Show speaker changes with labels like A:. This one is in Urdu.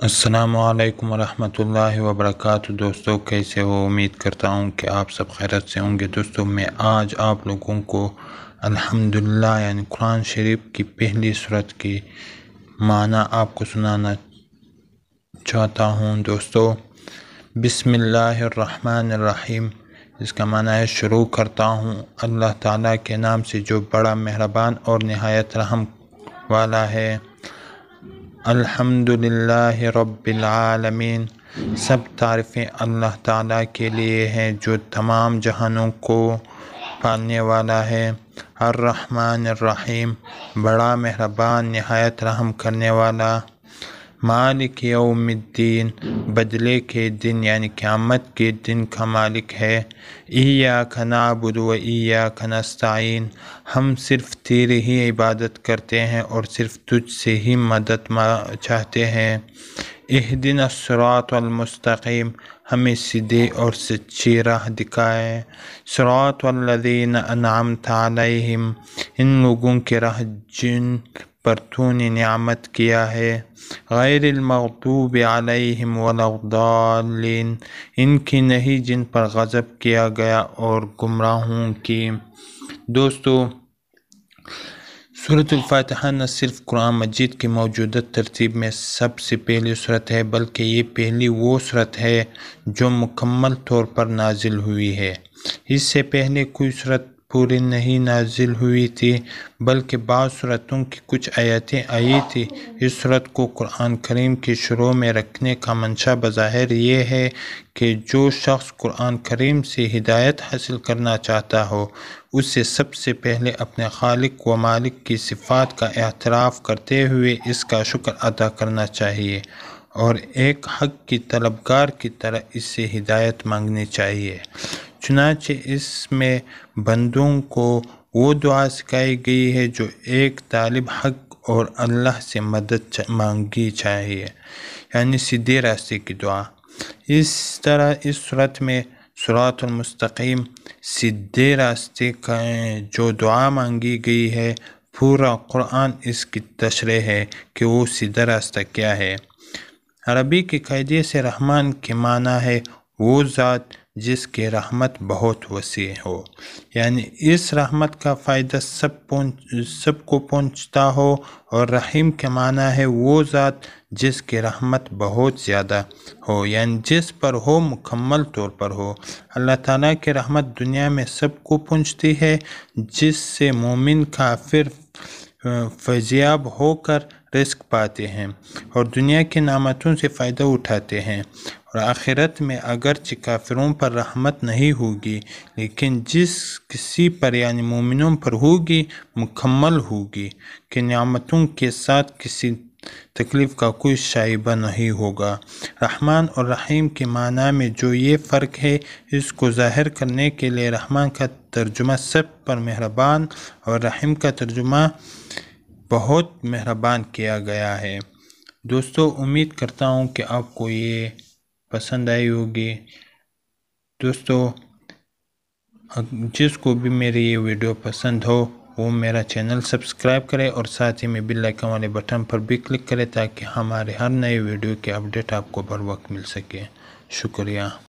A: السلام علیکم ورحمۃ اللہ وبرکاتہ۔ دوستو کیسے ہو؟ امید کرتا ہوں کہ آپ سب خیریت سے ہوں گے۔ دوستو میں آج آپ لوگوں کو الحمدللہ یعنی قرآن شریف کی پہلی سورت کی معنی آپ کو سنانا چاہتا ہوں۔ دوستو بسم اللہ الرحمن الرحیم، اس کا معنی ہے شروع کرتا ہوں اللہ تعالیٰ کے نام سے جو بڑا مہربان اور نہایت رحم والا ہے۔ الحمدللہ رب العالمین، سب تعریفیں اللہ تعالیٰ کے لیے ہیں جو تمام جہانوں کو پالنے والا ہے۔ الرحمن الرحیم، بڑا مہربان نہایت رحم کرنے والا۔ مالک یوم الدین، بدلے کے دن یعنی قیامت کے دن کا مالک ہے۔ ایاک نعبد و ایاک نستعین، ہم صرف تیری ہی عبادت کرتے ہیں اور صرف تجھ سے ہی مدد چاہتے ہیں۔ اہدنا الصراط المستقیم، ہمیں سیدھی اور سچی راہ دکھائے۔ صراط الذین انعمت علیہم، ان لوگوں کی راہ جن پر تو نے نعمت کیا ہے۔ غیر المغضوب علیہم ولا الضالین، ان کی نہیں جن پر غضب کیا گیا اور گمراہوں کی۔ دوستو سورۃ الفاتحہ نہ صرف قرآن مجید کی موجودہ ترتیب میں سب سے پہلی سورت ہے بلکہ یہ پہلی وہ سورت ہے جو مکمل طور پر نازل ہوئی ہے۔ اس سے پہلے کوئی سورت پوری نہیں نازل ہوئی تھی بلکہ بعض سورتوں کی کچھ آیتیں آئی تھی۔ اس سورت کو قرآن کریم کے شروع میں رکھنے کا منشا بظاہر یہ ہے کہ جو شخص قرآن کریم سے ہدایت حاصل کرنا چاہتا ہو اسے سب سے پہلے اپنے خالق و مالک کی صفات کا اعتراف کرتے ہوئے اس کا شکر ادا کرنا چاہیے اور ایک حق کی طلبگار کی طرح اس سے ہدایت مانگنی چاہیے۔ چنانچہ اس میں بندوں کو وہ دعا سکھائی گئی ہے جو ایک طالب حق اور اللہ سے مدد مانگی چاہیے، یعنی سیدھے راستے کی دعا۔ اس طرح اس صورت میں صراط المستقیم سیدھے راستے کا جو دعا مانگی گئی ہے، پورا قرآن اس کی تشریح ہے کہ وہ سیدھا راستہ کیا ہے۔ عربی کے قاعدے سے رحمان کے معنی ہے وہ ذات جس کی رحمت بہت وسیع ہو، یعنی اس رحمت کا فائدہ سب کو پہنچتا ہو، اور رحیم کے معنی ہے وہ ذات جس کی رحمت بہت زیادہ ہو، یعنی جس پر ہو مکمل طور پر ہو۔ اللہ تعالیٰ کی رحمت دنیا میں سب کو پہنچتی ہے جس سے مومن کافر فیضیاب ہو کر رزق پاتے ہیں اور دنیا کی نعمتوں سے فائدہ اٹھاتے ہیں، اور آخرت میں اگرچہ کافروں پر رحمت نہیں ہوگی لیکن جس کسی پر یعنی مومنوں پر ہوگی مکمل ہوگی کہ نعمتوں کے ساتھ کسی تکلیف کا کوئی شائبہ نہیں ہوگا۔ رحمان اور رحیم کے معنی میں جو یہ فرق ہے اس کو ظاہر کرنے کے لیے رحمان کا ترجمہ سب پر مہربان اور رحیم کا ترجمہ بہت مہربان کیا گیا ہے۔ دوستو امید کرتا ہوں کہ آپ کو یہ پسند آئی ہوگی۔ دوستو جس کو بھی میری یہ ویڈیو پسند ہو وہ میرا چینل سبسکرائب کرے اور ساتھ ہی میں بیل آئیکن والے بٹن پر بھی کلک کرے تاکہ ہمارے ہر نئے ویڈیو کے اپڈیٹ آپ کو بر وقت مل سکے۔ شکریہ۔